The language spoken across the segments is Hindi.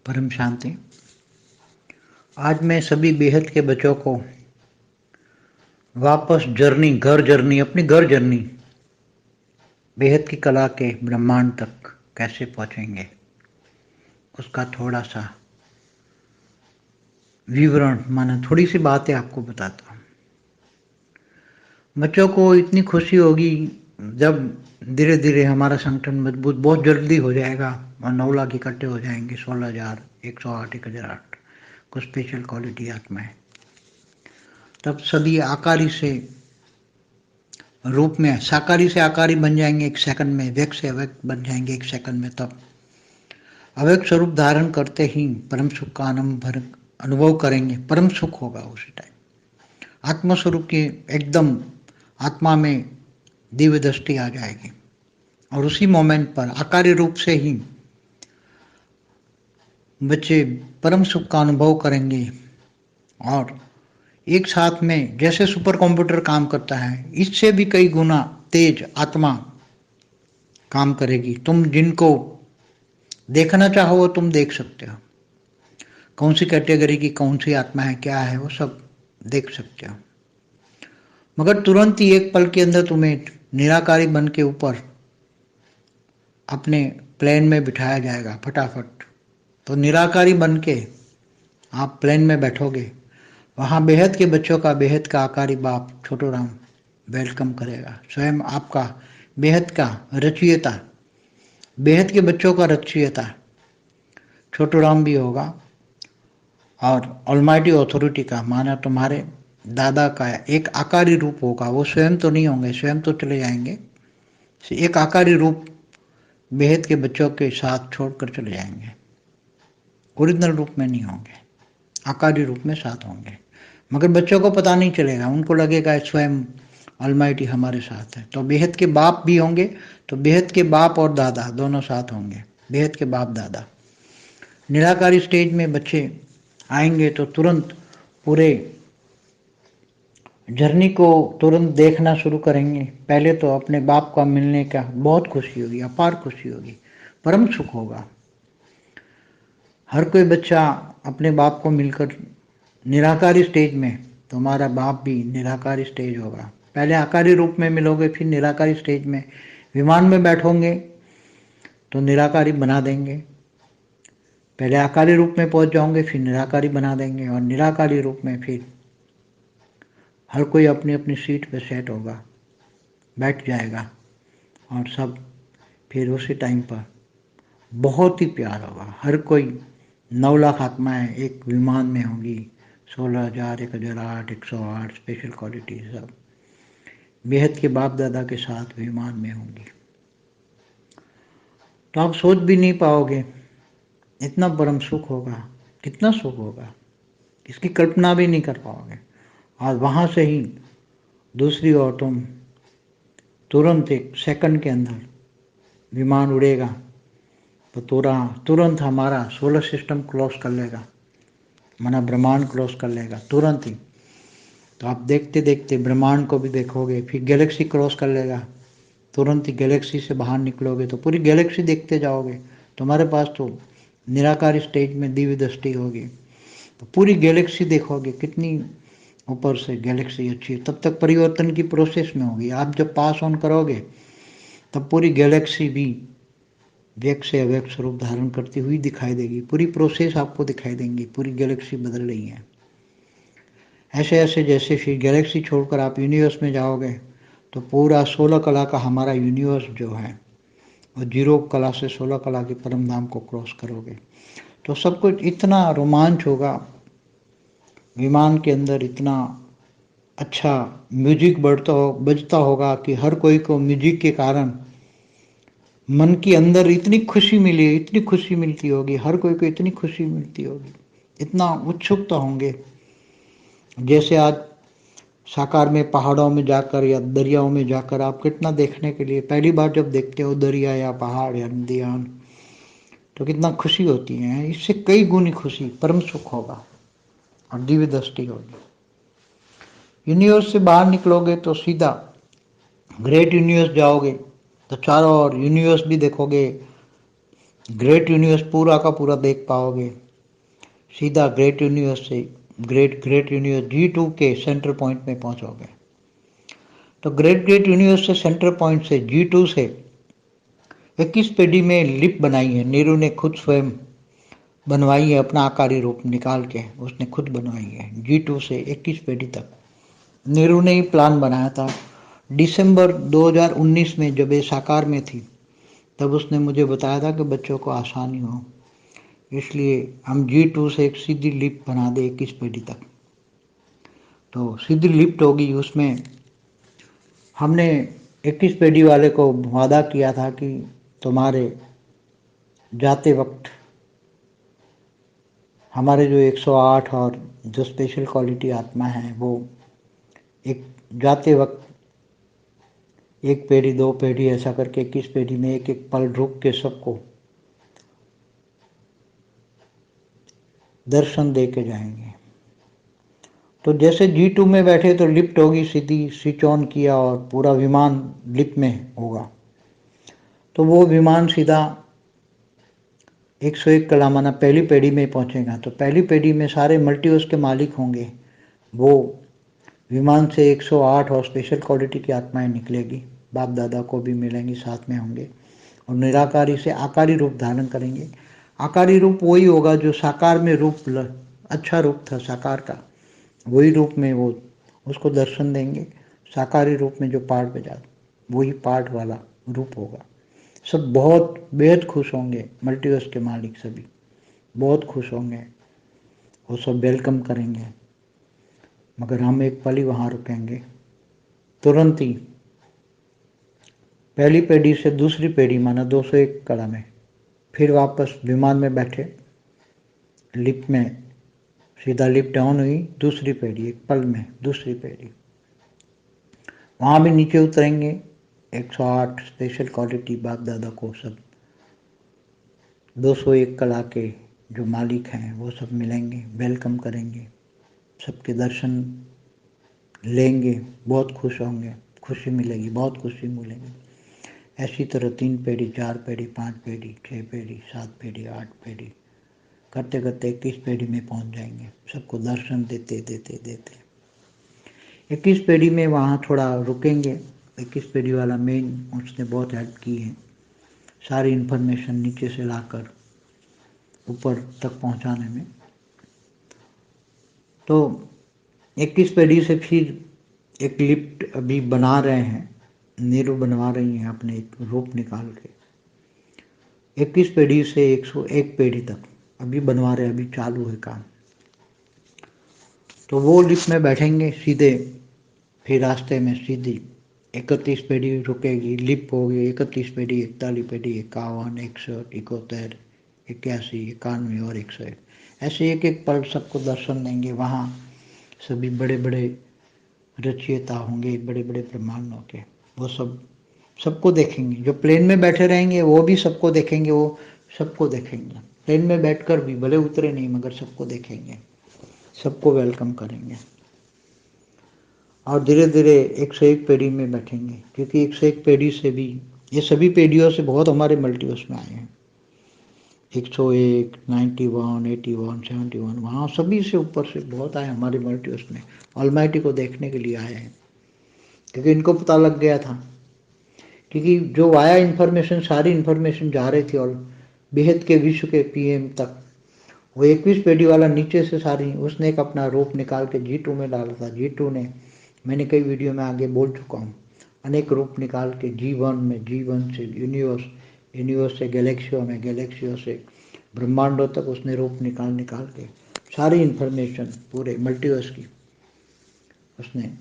परम शांति। आज मैं सभी बेहद के बच्चों को वापस अपनी घर जर्नी बेहद की कला के ब्रह्मांड तक कैसे पहुंचेंगे उसका थोड़ा सा विवरण माना थोड़ी सी बातें आपको बताता हूँ। बच्चों को इतनी खुशी होगी जब धीरे धीरे हमारा संगठन मजबूत बहुत जल्दी हो जाएगा और 9 लाख इकट्ठे हो जाएंगे, 16,000, 108, 1008 कुछ स्पेशल क्वालिटी आत्माएं। तब सभी आकारी से रूप में साकारी से आकारी बन जाएंगे 1 सेकंड में, व्यक्त से अव्यक्त बन जाएंगे 1 सेकंड में। तब अव्यक्त स्वरूप धारण करते ही परम सुख का अनुभव करेंगे। परम सुख होगा उसी टाइम। आत्मस्वरूप की एकदम आत्मा में दिव्य दृष्टि आ जाएगी और उसी मोमेंट पर आकारी रूप से ही बच्चे परम सुख का अनुभव करेंगे। और एक साथ में जैसे सुपर कंप्यूटर काम करता है, इससे भी कई गुना तेज आत्मा काम करेगी। तुम जिनको देखना चाहो वो तुम देख सकते हो, कौन सी कैटेगरी की कौन सी आत्मा है, क्या है, वो सब देख सकते हो। मगर तुरंत ही एक पल के अंदर तुम्हें निराकारी बन के ऊपर अपने प्लेन में बिठाया जाएगा फटाफट। तो निराकारी बन के आप प्लेन में बैठोगे, वहाँ बेहद के बच्चों का बेहद का आकारी बाप छोटू राम वेलकम करेगा। स्वयं आपका बेहद का रचयिता, बेहद के बच्चों का रचयिता छोटू राम भी होगा और ऑलमाइटी अथॉरिटी का माना तुम्हारे दादा का एक आकारी रूप होगा। वो स्वयं तो नहीं होंगे, स्वयं तो चले जाएंगे, एक आकारी रूप बेहद के बच्चों के साथ छोड़कर चले जाएंगे। ओरिजिनल रूप में नहीं होंगे, आकारी रूप में साथ होंगे, मगर बच्चों को पता नहीं चलेगा। उनको लगेगा स्वयं ऑलमाइटी हमारे साथ है। तो बेहद के बाप भी होंगे, तो बेहद के बाप और दादा दोनों साथ होंगे, बेहद के बाप दादा। निराकारी स्टेज में बच्चे आएंगे तो तुरंत पूरे जर्नी को तुरंत देखना शुरू करेंगे। पहले तो अपने बाप का मिलने का बहुत खुशी होगी, अपार खुशी होगी, परम सुख होगा। हर कोई बच्चा अपने बाप को मिलकर निराकारी स्टेज में, तुम्हारा बाप भी निराकारी स्टेज होगा। पहले आकारी रूप में मिलोगे, फिर निराकारी स्टेज में विमान में बैठोगे तो निराकारी बना देंगे। पहले आकारी रूप में पहुंच जाओगे, फिर निराकारी बना देंगे, और निराकारी रूप में फिर हर कोई अपनी अपनी सीट पे सेट होगा, बैठ जाएगा, और सब फिर उसी टाइम पर बहुत ही प्यार होगा। हर कोई 9 लाख आत्माएं एक विमान में होंगी, 16,000, 1,008, 108 स्पेशल क्वालिटी सब बेहद के बाप दादा के साथ विमान में होंगी। तो आप सोच भी नहीं पाओगे इतना परम सुख होगा, कितना सुख होगा, इसकी कल्पना भी नहीं कर पाओगे। और वहाँ से ही दूसरी ओर तुम तुरंत 1 सेकंड के अंदर विमान उड़ेगा तो तुरंत हमारा सोलर सिस्टम क्लोज कर लेगा, माना ब्रह्मांड क्लोज कर लेगा तुरंत ही। तो आप देखते देखते ब्रह्मांड को भी देखोगे, फिर गैलेक्सी क्रॉस कर लेगा, तुरंत ही गैलेक्सी से बाहर निकलोगे तो पूरी गैलेक्सी देखते जाओगे। तुम्हारे पास तो निराकार स्टेज में दिव्य दृष्टि होगी, तो पूरी गैलेक्सी देखोगे, कितनी ऊपर से गैलेक्सी अच्छी है। तब तक परिवर्तन की प्रोसेस में होगी। आप जब पास ऑन करोगे तब पूरी गैलेक्सी भी व्यक्त से अव्यक्त स्वरूप धारण करती हुई दिखाई देगी। पूरी प्रोसेस आपको दिखाई देंगी, पूरी गैलेक्सी बदल रही है। ऐसे ऐसे जैसे फिर गैलेक्सी छोड़कर आप यूनिवर्स में जाओगे तो पूरा 16 कला का हमारा यूनिवर्स जो है वो 0 कला से 16 कला के परम धाम को क्रॉस करोगे तो सब कुछ इतना रोमांच होगा। विमान के अंदर इतना अच्छा म्यूजिक बजता होगा कि हर कोई को म्यूजिक के कारण मन के अंदर इतनी खुशी मिली, इतनी खुशी मिलती होगी, हर कोई को इतनी खुशी मिलती होगी, इतना उत्सुकता होंगे। जैसे आज साकार में पहाड़ों में जाकर या दरियाओं में जाकर आप कितना देखने के लिए पहली बार जब देखते हो दरिया या पहाड़ या नदियाँ तो कितना खुशी होती है। इससे कई गुनी खुशी परम सुख होगा और दिव्य दृष्टि होगी। यूनिवर्स से बाहर निकलोगे तो सीधा ग्रेट यूनिवर्स जाओगे तो चारों ओर यूनिवर्स भी देखोगे, ग्रेट यूनिवर्स पूरा का पूरा देख पाओगे। सीधा ग्रेट यूनिवर्स से ग्रेट यूनिवर्स G2 के सेंटर पॉइंट में पहुंचोगे। तो ग्रेट ग्रेट यूनिवर्स से सेंटर पॉइंट से G2 से 21 पेडी में लिप बनाई है। नीरू ने खुद स्वयं बनवाई है, अपना आकारी रूप निकाल के उसने खुद बनवाई है। G2 से 21 पेडी तक नीरू ने ही प्लान बनाया था। दिसंबर 2019 में जब ये साकार में थी तब उसने मुझे बताया था कि बच्चों को आसानी हो, इसलिए हम G2 से एक सीधी लिप बना दे 21 पेडी तक। तो सीधी लिफ्ट होगी, उसमें हमने 21 पेडी वाले को वादा किया था कि तुम्हारे जाते वक्त हमारे जो 108 और जो स्पेशल क्वालिटी आत्मा है वो एक जाते वक्त एक पेड़ी 2 पेड़ी ऐसा करके 21 पेड़ी में एक एक पल रुक के सबको दर्शन दे के जाएंगे। तो जैसे G2 में बैठे तो लिफ्ट होगी, सीधी स्विच ऑन किया और पूरा विमान लिफ्ट में होगा। तो वो विमान सीधा 101 कलामाना पहली पेढ़ी में पहुंचेगा। तो पहली पेढ़ी में सारे मल्टीवर्स के मालिक होंगे। वो विमान से 108 और स्पेशल क्वालिटी की आत्माएं निकलेगी, बाप दादा को भी मिलेंगी, साथ में होंगे और निराकारी से आकारी रूप धारण करेंगे। आकारी रूप वही होगा जो साकार में अच्छा रूप था साकार का, वही रूप में वो उसको दर्शन देंगे। साकारी रूप में जो पाठ बजा वही पाठ वाला रूप होगा। सब बहुत बेहद खुश होंगे, मल्टीवर्स के मालिक सभी बहुत खुश होंगे, वो सब वेलकम करेंगे। मगर हम एक पल ही वहाँ रुकेंगे। तुरंत ही पहली पेढ़ी से दूसरी पेढ़ी माना 201 कला में फिर वापस विमान में बैठे, लिफ्ट में सीधा लिफ्ट डाउन हुई, दूसरी पेढ़ी एक पल में दूसरी पेढ़ी, वहाँ भी नीचे उतरेंगे। 108 स्पेशल क्वालिटी बाप दादा को सब 201 कला के जो मालिक हैं वो सब मिलेंगे, वेलकम करेंगे, सबके दर्शन लेंगे, बहुत खुश होंगे, खुशी मिलेगी, बहुत खुशी मिलेगी। ऐसी तरह 3 पेढ़ी 4 पेढ़ी 5 पेढ़ी 6 पेढ़ी 7 पेढ़ी 8 पेढ़ी करते करते 21 पेढ़ी में पहुंच जाएंगे, सबको दर्शन देते देते देते 21 पेढ़ी में वहाँ थोड़ा रुकेंगे। 21 पेढ़ी वाला मेन उसने बहुत हेल्प की है, सारी इन्फॉर्मेशन नीचे से लाकर ऊपर तक पहुँचाने में। तो 21 पेढ़ी से फिर एक लिफ्ट अभी बना रहे हैं, नीरू बनवा रही हैं अपने एक रूप निकाल के। 21 पेढ़ी से 101 पेढ़ी तक अभी बनवा रहे, अभी चालू है काम। तो वो लिफ्ट में बैठेंगे सीधे, फिर रास्ते में सीधी 31 पेढ़ी रुकेगी, लिफ्ट होगी 31 पेढ़ी 41 पेढ़ी 51 61 71 81 91 और 101, ऐसे एक एक पल सबको दर्शन देंगे। वहाँ सभी बड़े बड़े रचयिता होंगे, बड़े बड़े ब्रह्मांडों के, वो सब सबको देखेंगे। जो प्लेन में बैठे रहेंगे वो भी सबको देखेंगे, वो सबको देखेंगे। प्लेन में बैठकर भी भले उतरे नहीं मगर सबको देखेंगे, सबको वेलकम करेंगे। और धीरे धीरे 101 पेढ़ी में बैठेंगे, क्योंकि 101 पेढ़ी से भी ये सभी पेढ़ियों से बहुत हमारे मल्टीवर्स में आए हैं। 101 91 81 71 वहाँ सभी से ऊपर से बहुत आए हमारे मल्टीवर्स में, ऑलमाइटी को देखने के लिए आए हैं। क्योंकि इनको पता लग गया था, क्योंकि जो वाया इन्फॉर्मेशन सारी इन्फॉर्मेशन जा रही थी और बेहद के विश्व के पीएम तक, वो 21 पेढ़ी वाला नीचे से सारी उसने एक अपना रूप निकाल के G2 में डाला था। G2 ने, मैंने कई वीडियो में आगे बोल चुका हूँ, अनेक रूप निकाल के G1 में, G1 से यूनिवर्स, यूनिवर्स से गैलेक्सियों में, गैलेक्सियों से ब्रह्मांडों तक उसने रूप निकाल निकाल के सारी इन्फॉर्मेशन पूरे मल्टीवर्स की उसने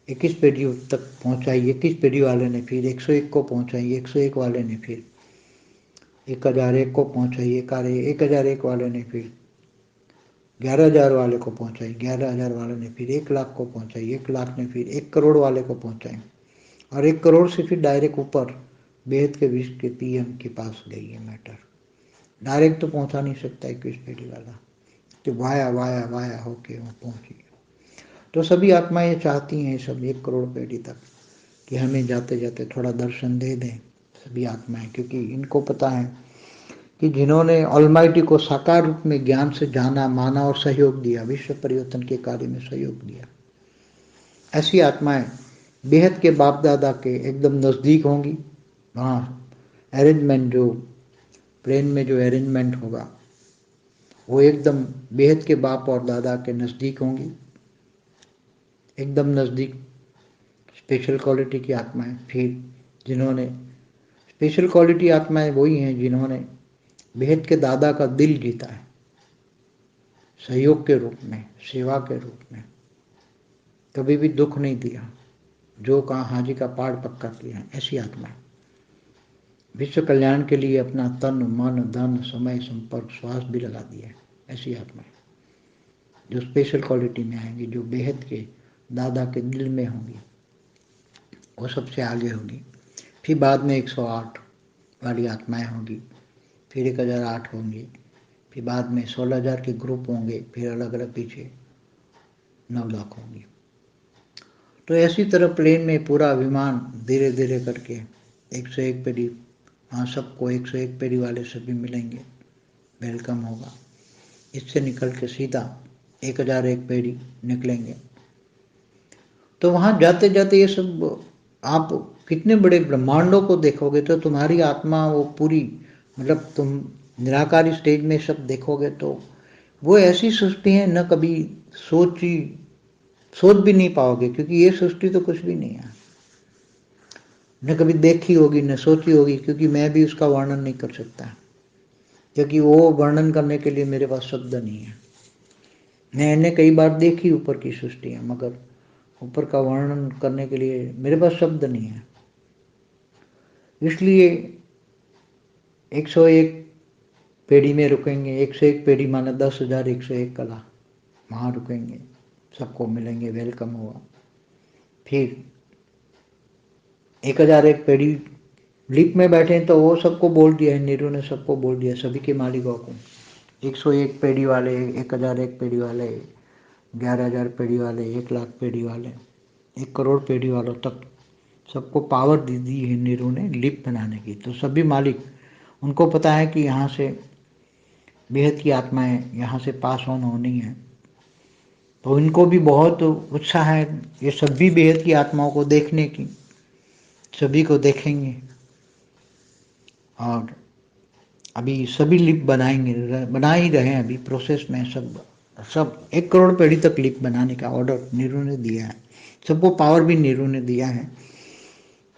21 पेढ़ी तक पहुंचाई। 21 पेढ़ी वाले ने फिर 101 को पहुंचाई, 101 वाले ने फिर 1001 को पहुंचाई, 1001 वाले ने फिर 11,000 वाले को पहुंचाई, 11,000 वाले ने फिर 1,00,000 को पहुंचाई, 1,00,000 ने फिर 1 करोड़ वाले को पहुंचाई, और 1 करोड़ से फिर डायरेक्ट ऊपर बेहद के विश्व के पीएम के पास गई है मैटर। डायरेक्ट तो पहुंचा नहीं सकता 21 पेढ़ी वाला, तो वाया वाया वाया होके वो पहुंची। तो सभी आत्माएं चाहती हैं सब 1 करोड़ पेढ़ी तक कि हमें जाते जाते थोड़ा दर्शन दे दें, सभी आत्माएं, क्योंकि इनको पता है कि जिन्होंने ऑलमाइटी को साकार रूप में ज्ञान से जाना, माना और सहयोग दिया, विश्व परिवर्तन के कार्य में सहयोग दिया, ऐसी आत्माएं बेहद के बाप दादा के एकदम नज़दीक होंगी। वहाँ अरेंजमेंट, जो प्लेन में जो अरेंजमेंट होगा वो एकदम बेहद के बाप और दादा के नज़दीक होंगी, एकदम नज़दीक। स्पेशल क्वालिटी की आत्माएं, फिर जिन्होंने स्पेशल क्वालिटी आत्माएं वही हैं जिन्होंने बेहद के दादा का दिल जीता है, सहयोग के रूप में, सेवा के रूप में, कभी भी दुख नहीं दिया, जो कहा हाजी का पहाड़ पक्का किया है। ऐसी आत्माएं विश्व कल्याण के लिए अपना तन, मन, धन, समय, संपर्क, श्वास भी लगा दिया है। ऐसी आत्माएं जो स्पेशल क्वालिटी में आएंगी, जो बेहद के दादा के दिल में होंगी, वो सबसे आगे होगी। फिर बाद में 108 वाली आत्माएं होंगी, फिर 1008 होंगी, फिर बाद में 16,000 के ग्रुप होंगे, फिर अलग अलग पीछे 9 लाख होंगी। तो ऐसी तरह प्लेन में पूरा विमान धीरे धीरे करके 101 पेड़ी, हाँ सबको 101 पेड़ी वाले सभी मिलेंगे, वेलकम होगा। इससे निकल के सीधा 1001 पेड़ी निकलेंगे। तो वहाँ जाते जाते ये सब आप कितने बड़े ब्रह्मांडों को देखोगे, तो तुम्हारी आत्मा वो पूरी, मतलब तुम निराकारी स्टेज में सब देखोगे तो वो ऐसी सृष्टि है, न कभी सोच भी नहीं पाओगे, क्योंकि ये सृष्टि तो कुछ भी नहीं है, न कभी देखी होगी न सोची होगी, क्योंकि मैं भी उसका वर्णन नहीं कर सकता, क्योंकि वो वर्णन करने के लिए मेरे पास शब्द नहीं है। मैंने कई बार देखी ऊपर की सृष्टियाँ, मगर ऊपर का वर्णन करने के लिए मेरे पास शब्द नहीं है। इसलिए 101 पेड़ी में रुकेंगे। 101 पेड़ी माना 10,000 101 कला, वहाँ रुकेंगे, सबको मिलेंगे, वेलकम होगा। फिर 1001 पेड़ी लिफ्ट में बैठे तो वो सबको बोल दिया है, नीरू ने सबको बोल दिया, सभी के मालिकों को, 101 पेड़ी वाले, 1001 पेड़ी वाले, 11,000 पेड़ी वाले, 1,00,000 पेड़ी वाले, 1 करोड़ पेड़ी वालों तक सबको पावर दी दी है नीरू ने लिफ्ट बनाने की। तो सभी मालिक, उनको पता है कि यहाँ से बेहद की आत्माएं यहाँ से पास ऑन होनी है, तो इनको भी बहुत उत्साह है ये सभी बेहद की आत्माओं को देखने की, सभी को देखेंगे। और अभी सभी लिफ्ट बनाएंगे, बना ही रहे हैं, अभी प्रोसेस में सब 1 करोड़ पेड़ी तक लिफ्ट बनाने का ऑर्डर नीरू ने दिया है। सबको पावर भी नीरू ने दिया है,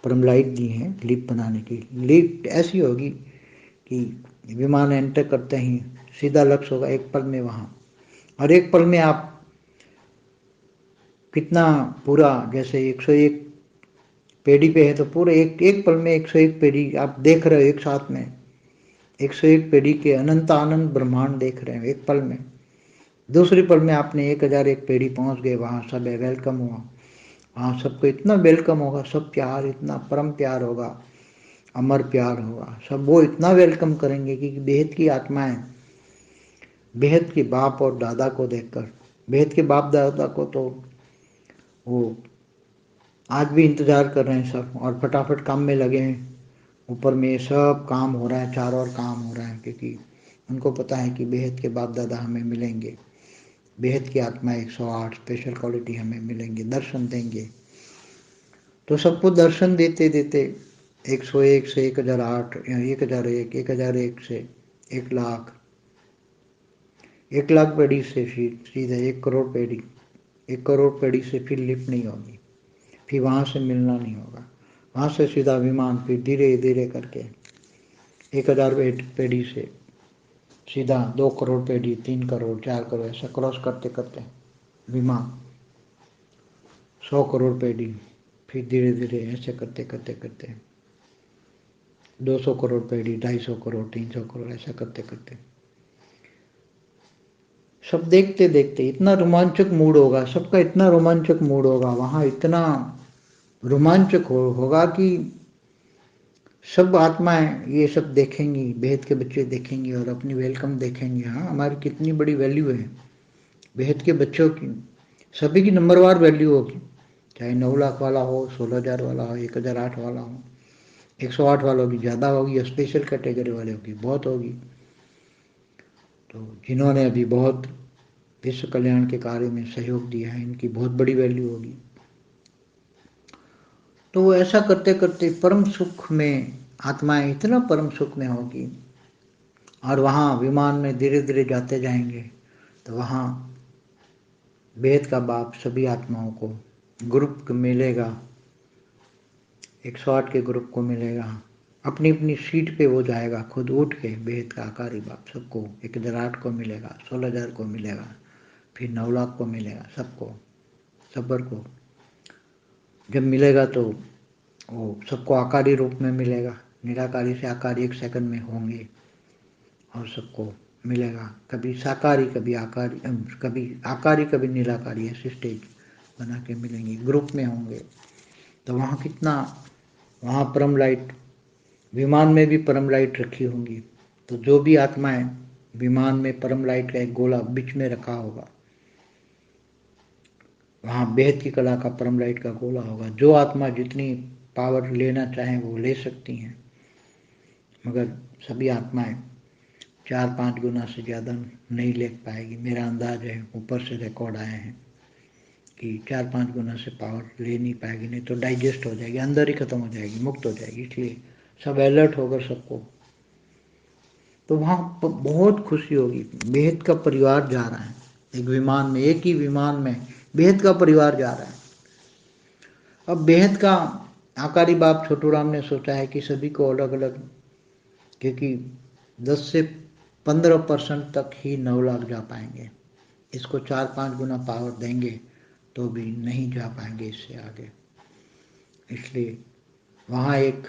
परम लाइट दी है लिफ्ट बनाने की। लिफ्ट ऐसी होगी कि विमान एंटर करते ही सीधा लक्ष्य होगा, एक पल में वहाँ, और एक पल में आप कितना पूरा, जैसे 101 पेड़ी पे है तो पूरे एक पल में 101 पेड़ी आप देख रहे हो एक साथ में, 101 पेड़ी के अनंत आनंद ब्रह्मांड देख रहे हो एक पल में। दूसरी पल में आपने 1001 पेड़ी पहुंच गए, वहाँ सब है, वेलकम हुआ, वहाँ सबको इतना वेलकम होगा, सब प्यार, इतना परम प्यार होगा, अमर प्यार होगा, सब वो इतना वेलकम करेंगे कि बेहद की आत्माएं बेहद के बाप और दादा को देखकर, बेहद के बाप दादा को तो वो आज भी इंतजार कर रहे हैं सब, और फटाफट काम में लगे हैं। ऊपर में सब काम हो रहा है, चारों ओर काम हो रहा है, क्योंकि उनको पता है कि बेहद के बाप दादा हमें मिलेंगे, बेहद की आत्मा 108 स्पेशल क्वालिटी हमें मिलेंगे, दर्शन देंगे। तो सबको दर्शन देते देते 101 से 1008, 1001, 1001 से 1,00,000, 1,00,000 पेड़ी से फिर सीधे 1 करोड़ पेड़ी, 1 करोड़ पेड़ी से फिर लिफ्ट नहीं होगी, फिर वहाँ से मिलना नहीं होगा, वहाँ से सीधा विमान, फिर धीरे धीरे करके 1,000 पेड़ी से सीधा 2 करोड़ पेड़ी, 3 करोड़, 4 करोड़, ऐसा क्रॉस करते करते विमान 100 करोड़ पेड़ी, फिर धीरे धीरे ऐसे करते करते करते 200 करोड़ पेड़ी, 250 करोड़, 300 करोड़, ऐसा करते करते सब देखते देखते इतना रोमांचक मूड होगा, सबका इतना रोमांचक मूड होगा, वहाँ इतना रोमांचक होगा कि सब आत्माएं ये सब देखेंगी, बेहद के बच्चे देखेंगे और अपनी वेलकम देखेंगे। हाँ, हमारी कितनी बड़ी वैल्यू है बेहद के बच्चों की, सभी की नंबरवार वैल्यू होगी, चाहे 9 लाख वाला हो, 16,000 वाला हो, 1,008 वाला हो, 108 वालों की ज़्यादा होगी, स्पेशल कैटेगरी वालों की बहुत होगी। तो जिन्होंने अभी बहुत विश्व कल्याण के कार्य में सहयोग दिया है, इनकी बहुत बड़ी वैल्यू होगी। तो वो ऐसा करते करते परम सुख में, आत्माएं इतना परम सुख में होगी, और वहाँ विमान में धीरे धीरे जाते जाएंगे तो वहाँ वेद का बाप सभी आत्माओं को ग्रुप मिलेगा, 108 के ग्रुप को मिलेगा। अपनी अपनी सीट पे वो जाएगा खुद उठ के, बेहद का आकारी बाप सबको 1008 को मिलेगा, 16,000 को मिलेगा, फिर 9 लाख को मिलेगा, सबको, सबर को जब मिलेगा तो वो सबको आकारी रूप में मिलेगा। निराकारी से आकारी 1 सेकंड में होंगे और सबको मिलेगा, कभी साकारी कभी आकारी, कभी आकारी कभी निराकारी, ऐसे स्टेज बना के मिलेंगे, ग्रुप में होंगे। तो वहाँ कितना, वहाँ परम लाइट, विमान में भी परम लाइट रखी होंगी। तो जो भी आत्माएं, विमान में परम लाइट का एक गोला बीच में रखा होगा, वहाँ बेहद की कला का परम लाइट का गोला होगा। जो आत्मा जितनी पावर लेना चाहें वो ले सकती हैं, मगर सभी आत्माएं 4-5 गुना से ज़्यादा नहीं ले पाएगी। मेरा अंदाज है, ऊपर से रिकॉर्ड आए हैं कि 4-5 गुना से पावर ले नहीं पाएगी, नहीं तो डाइजेस्ट हो जाएगी, अंदर ही खत्म हो जाएगी, मुक्त हो जाएगी। इसलिए सब अलर्ट होकर सबको, तो वहाँ बहुत खुशी होगी। बेहद का परिवार जा रहा है एक विमान में, एक ही विमान में बेहद का परिवार जा रहा है। अब बेहद का आकारी बाप छोटू राम ने सोचा है कि सभी को अलग अलग, क्योंकि 10 से 15% तक ही 9 लाख जा पाएंगे, इसको 4-5 गुना पावर देंगे तो भी नहीं जा पाएंगे इससे आगे। इसलिए वहाँ एक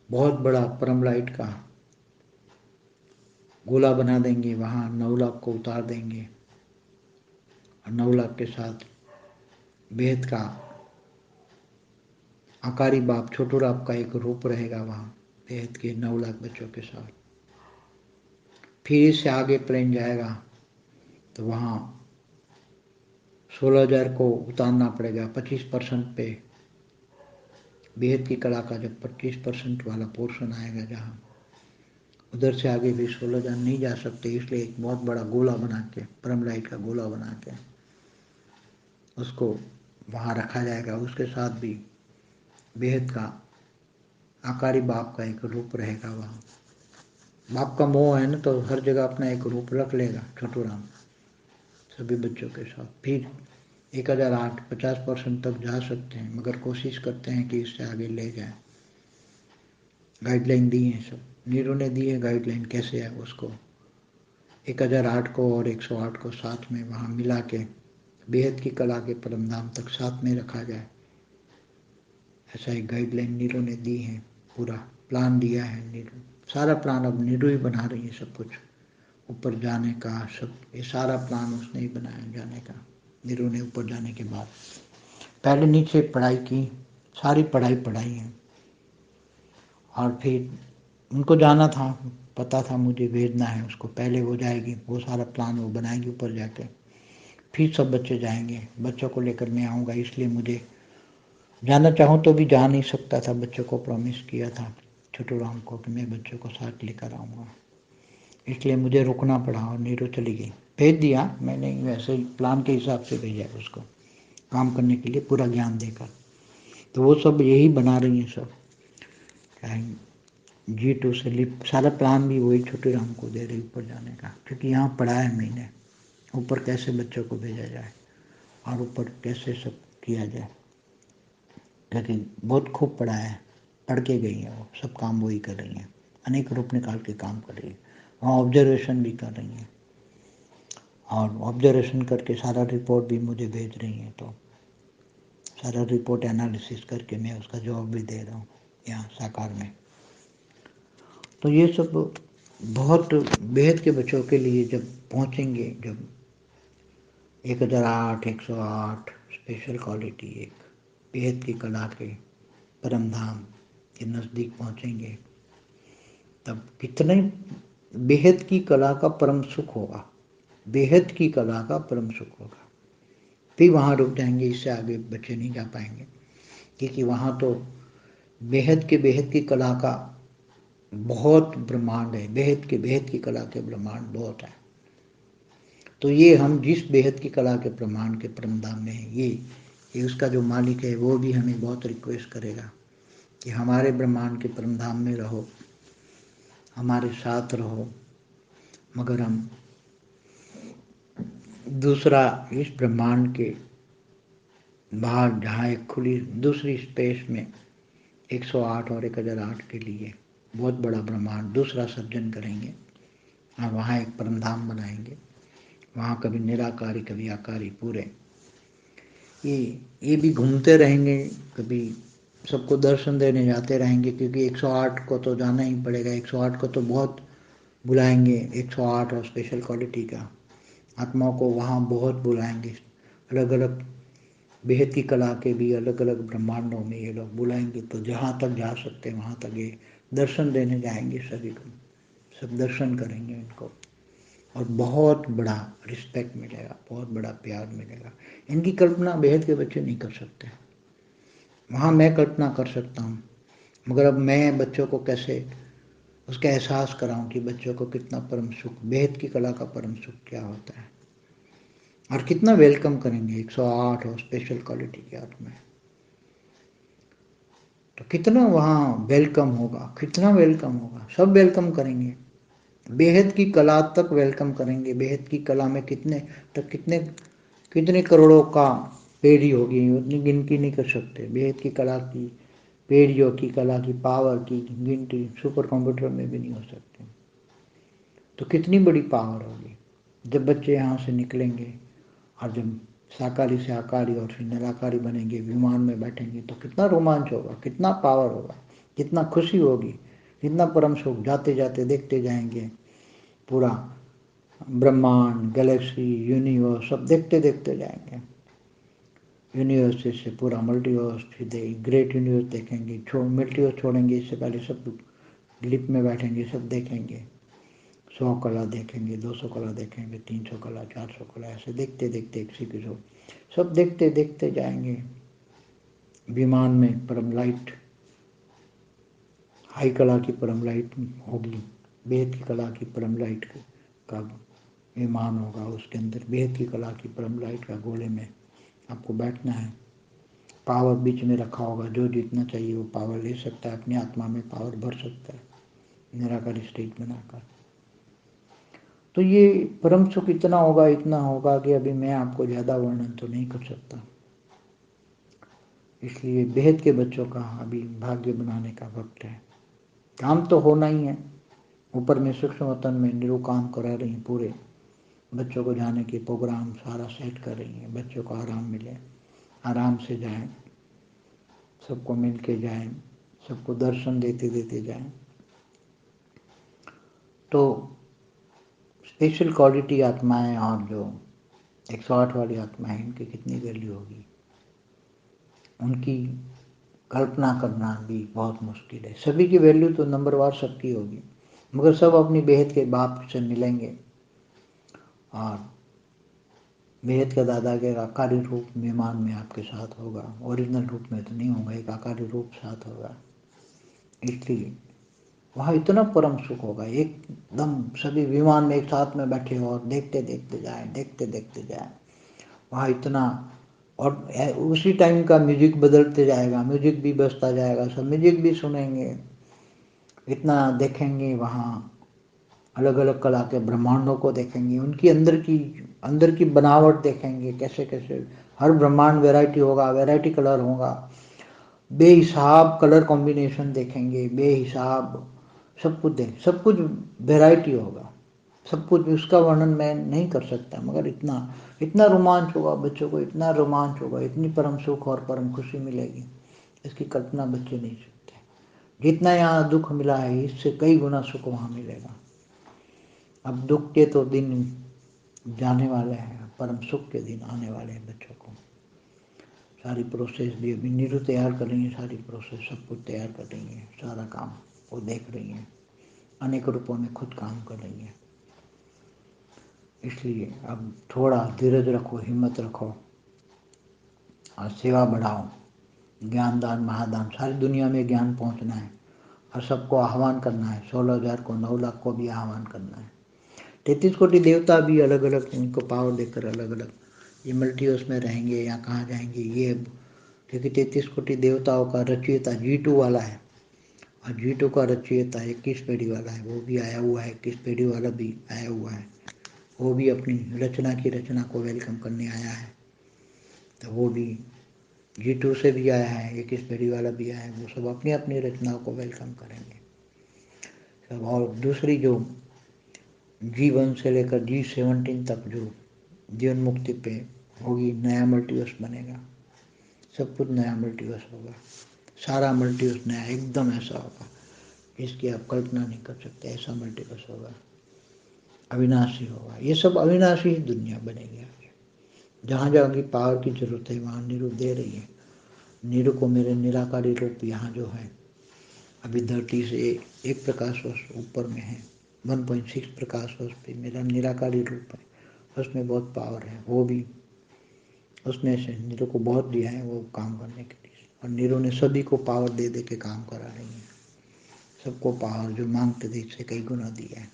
बहुत बड़ा परम लाइट का गोला बना देंगे, वहाँ 9 लाख को उतार देंगे, और 9 लाख के साथ बेहद का आकारी बाप छोटू राम का एक रूप रहेगा वहाँ बेहद के 9 लाख बच्चों के साथ। फिर इससे आगे प्लेन जाएगा तो वहाँ 16,000 को उतारना पड़ेगा 25% पे। बेहद की कला का जब 25% वाला पोर्शन आएगा, जहाँ उधर से आगे भी 16,000 नहीं जा सकते, इसलिए एक बहुत बड़ा गोला बना के, परम लाइट का गोला बना के उसको वहाँ रखा जाएगा। उसके साथ भी बेहद का आकारी बाप का एक रूप रहेगा वहाँ। बाप का मोह है ना, तो हर जगह अपना एक रूप रख लेगा छोटू राम सभी बच्चों के साथ। फिर 1008 50% तक जा सकते हैं, मगर कोशिश करते हैं कि इससे आगे ले जाएं। गाइडलाइन दी है, सब नीरू ने दी है गाइडलाइन, कैसे है उसको 1008 को और 108 को साथ में वहाँ मिला के बेहद की कला के परमधाम तक साथ में रखा जाए, ऐसा एक गाइडलाइन नीरू ने दी है। पूरा प्लान दिया है नीरू, सारा प्लान अब नीरू ही बना रही है, सब कुछ ऊपर जाने का, सब ये सारा प्लान उसने ही बनाया जाने का। नीरू ने ऊपर जाने के बाद पहले नीचे पढ़ाई की, सारी पढ़ाई पढ़ाई है, और फिर उनको जाना था, पता था मुझे भेजना है उसको, पहले वो जाएगी, वो सारा प्लान वो बनाएगी ऊपर जाके, फिर सब बच्चे जाएंगे। बच्चों को लेकर मैं आऊँगा, इसलिए मुझे जाना चाहूँ तो भी जा नहीं सकता था, बच्चों को प्रॉमिस किया था छोटू राम को कि मैं बच्चों को साथ लेकर आऊँगा, इसलिए मुझे रुकना पड़ा और नीरू चली गई। भेज दिया मैंने, वैसे ही प्लान के हिसाब से भेजा उसको काम करने के लिए, पूरा ज्ञान देकर। तो वो सब यही बना रही हैं सब, G2 से लिप सारा प्लान भी वही छोटू राम को दे रही ऊपर जाने का, क्योंकि यहाँ पढ़ा है मैंने ऊपर कैसे बच्चों को भेजा जाए और ऊपर कैसे सब किया जाए, क्योंकि बहुत खूब पढ़ा है, पढ़ के गई है वो, सब काम वही कर रही हैं, अनेक रूप निकाल के काम कर रही है, वहाँ ऑब्जर्वेशन भी कर रही हैं, और ऑब्जर्वेशन करके सारा रिपोर्ट भी मुझे भेज रही हैं। तो सारा रिपोर्ट एनालिसिस करके मैं उसका जवाब भी दे रहा हूँ यहाँ साकार में। तो ये सब बहुत बेहद के बच्चों के लिए जब पहुँचेंगे, जब 1008 108 स्पेशल क्वालिटी एक बेहद की कला के परम धाम के नज़दीक पहुँचेंगे, तब कितने बेहद की कला का परम सुख होगा, बेहद की कला का परम सुख होगा। फिर वहाँ रुक जाएंगे, इससे आगे बच्चे नहीं जा पाएंगे, क्योंकि वहाँ तो बेहद की कला का बहुत ब्रह्मांड है, बेहद की कला के ब्रह्मांड बहुत है। तो ये हम जिस बेहद की कला के ब्रह्मांड के परमधाम में है, ये उसका जो मालिक है वो भी हमें बहुत रिक्वेस्ट करेगा कि हमारे ब्रह्मांड के परमधाम में रहो, हमारे साथ रहो। मगर हम दूसरा इस ब्रह्मांड के बाहर जहाँ एक खुली दूसरी स्पेस में 108 और 1008 के लिए बहुत बड़ा ब्रह्मांड दूसरा सर्जन करेंगे और वहाँ एक परमधाम बनाएंगे। वहाँ कभी निराकारी कभी आकारी पूरे ये भी घूमते रहेंगे, कभी सबको दर्शन देने जाते रहेंगे, क्योंकि 108 को तो जाना ही पड़ेगा। 108 को तो बहुत बुलाएंगे, 108 और स्पेशल क्वालिटी का आत्माओं को वहाँ बहुत बुलाएंगे। अलग अलग बेहद की कला के भी अलग अलग ब्रह्मांडों में ये लोग बुलाएंगे, तो जहाँ तक जा सकते हैं वहाँ तक ये दर्शन देने जाएंगे। सभी को सब दर्शन करेंगे इनको, और बहुत बड़ा रिस्पेक्ट मिलेगा, बहुत बड़ा प्यार मिलेगा। इनकी कल्पना बेहद के बच्चे नहीं कर सकते। वहाँ मैं कल्पना कर सकता हूँ, मगर अब मैं बच्चों को कैसे उसका एहसास कराऊं कि बच्चों को कितना परम सुख, बेहद की कला का परम सुख क्या होता है, और कितना वेलकम करेंगे 108 और स्पेशल क्वालिटी के आत्मा में। तो कितना वहाँ वेलकम होगा, कितना वेलकम होगा, सब वेलकम करेंगे। बेहद की कला तक वेलकम करेंगे। बेहद की कला में कितने तक कितने कितने करोड़ों का पीढ़ी होगी, उतनी गिनती नहीं कर सकते। बेहद की कला की पीढ़ियों की कला की पावर की गिनती सुपर कंप्यूटर में भी नहीं हो सकती। तो कितनी बड़ी पावर होगी जब बच्चे यहाँ से निकलेंगे, और जब साकारी से आकारी और फिर निराकारी बनेंगे, विमान में बैठेंगे, तो कितना रोमांच होगा, कितना पावर होगा, कितना खुशी होगी, कितना परम सुख। जाते जाते देखते जाएंगे पूरा ब्रह्मांड, गैलेक्सी, यूनिवर्स सब देखते देखते जाएंगे। यूनिवर्स से पूरा मल्टीवर्स, फिर ग्रेट यूनिवर्स देखेंगे, मल्टीवर्स छोड़ेंगे, इससे पहले सब लिप में बैठेंगे, सब देखेंगे। 100 कला देखेंगे, 200 कला देखेंगे, 300 कला, 400 कला, ऐसे देखते देखते एक सी सब देखते देखते जाएंगे। विमान में परम लाइट, हाई कला की परम लाइट होगी, बेहद की कला की परम लाइट का विमान होगा। उसके अंदर बेहद की कला की परम लाइट का गोले में आपको बैठना है। पावर बीच में रखा होगा, जो जितना चाहिए वो पावर ले सकता है, अपनी आत्मा में पावर भर सकता है निराकार स्टेज बनाकर। तो ये परम सुख इतना होगा कि अभी मैं आपको ज़्यादा वर्णन तो नहीं कर सकता। इसलिए बेहद के बच्चों का अभी भाग्य बनाने का वक्त है। काम तो होना ही है, ऊपर में सूक्ष्म वतन में निरु काम करा रही हैं, पूरे बच्चों को जाने के प्रोग्राम सारा सेट कर रही हैं। बच्चों को आराम मिले, आराम से जाएं, सबको मिल के जाएं, सबको दर्शन देते देते जाएं। तो स्पेशल क्वालिटी आत्माएं और जो 108 वाली आत्माएं, इनकी कितनी वैल्यू होगी, उनकी कल्पना करना भी बहुत मुश्किल है। सभी की वैल्यू तो नंबरवार सबकी होगी, मगर सब अपनी बेहद के बाप से मिलेंगे, और बेहद का दादा के आकारी रूप विमान में आपके साथ होगा। ओरिजिनल रूप में तो नहीं होगा, एक आकारी रूप साथ होगा। इसलिए वहाँ इतना परम सुख होगा, एकदम सभी विमान में एक साथ में बैठे हो और देखते देखते जाए, देखते देखते जाए। वहाँ इतना, और उसी टाइम का म्यूजिक बदलते जाएगा, म्यूजिक भी बजता जाएगा, सब म्यूजिक भी सुनेंगे, इतना देखेंगे। वहाँ अलग अलग कला के ब्रह्मांडों को देखेंगे, उनकी अंदर की बनावट देखेंगे, कैसे कैसे हर ब्रह्मांड वैरायटी होगा, वैरायटी कलर होगा, बेहिसाब कलर कॉम्बिनेशन देखेंगे, बेहिसाब सब कुछ वैरायटी होगा, सब कुछ। उसका वर्णन मैं नहीं कर सकता, मगर इतना इतना रोमांच होगा बच्चों को, इतना रोमांच होगा, इतनी परम सुख और परम खुशी मिलेगी, इसकी कल्पना बच्चे नहीं सकते। जितना यहाँ दुख मिला है, इससे कई गुना सुख वहाँ मिलेगा। अब दुख के तो दिन जाने वाले हैं, परम सुख के दिन आने वाले हैं बच्चों को। सारी प्रोसेस भी अभी नीरू तैयार कर रही है, सारी प्रोसेस सब कुछ तैयार कर रही है, सारा काम वो देख रही है, अनेक रूपों में खुद काम कर रही है। इसलिए अब थोड़ा धीरज रखो, हिम्मत रखो और सेवा बढ़ाओ। ज्ञान दान महादान, सारी दुनिया में ज्ञान पहुंचना है और सबको आह्वान करना है। 16,000 को, 9 लाख को भी आह्वान करना है। 33 कोटि देवता भी अलग अलग उनको पावर देकर अलग अलग ये मल्टीवर्स में रहेंगे या कहाँ जाएंगे ये, क्योंकि 33 कोटि देवताओं का रचयिता G2 वाला है और G2 का रचयिता 21 पीढ़ी वाला है, वो भी आया हुआ है। 21 पीढ़ी वाला भी आया हुआ है, वो भी अपनी रचना की रचना को वेलकम करने आया है। तो वो भी G2 से भी आया है, 21 पीढ़ी वाला भी आया है, वो सब अपनी अपनी रचनाओं को वेलकम करेंगे सब। और दूसरी जो G1 से लेकर G17 तक जो जीवन मुक्ति पे होगी, नया मल्टीवर्स बनेगा, सब कुछ नया मल्टीवर्स होगा, सारा मल्टीवर्स नया एकदम ऐसा होगा इसकी आप कल्पना नहीं कर सकते। ऐसा मल्टीवर्स होगा, अविनाशी होगा, ये सब अविनाशी ही दुनिया बनेगी आगे। जहाँ जहाँ की पावर की जरूरत है वहाँ नीरू दे रही है। नीरू को मेरे निराकारी रूप यहाँ जो है अभी धरती से एक प्रकाश वर्ष ऊपर में है, 1.6 प्रकाश वर्ष पे मेरा निराकारी रूप है, उसमें बहुत पावर है। वो भी उसमें से नीरू को बहुत दिया है वो काम करने के लिए, और नीरू ने सभी को पावर दे दे के काम करा रही है। सबको पावर जो मांगते थे इससे कई गुना दिया है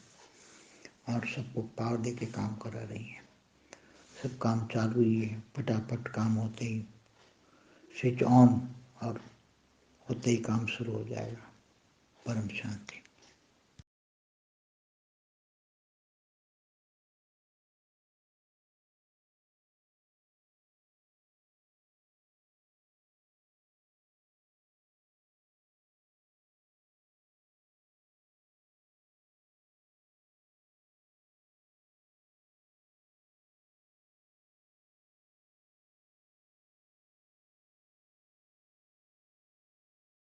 और सबको पावर दे के काम करा रही है। सब काम चालू ही है, फटाफट काम होते ही स्विच ऑन और होते ही काम शुरू हो जाएगा। परम शांति।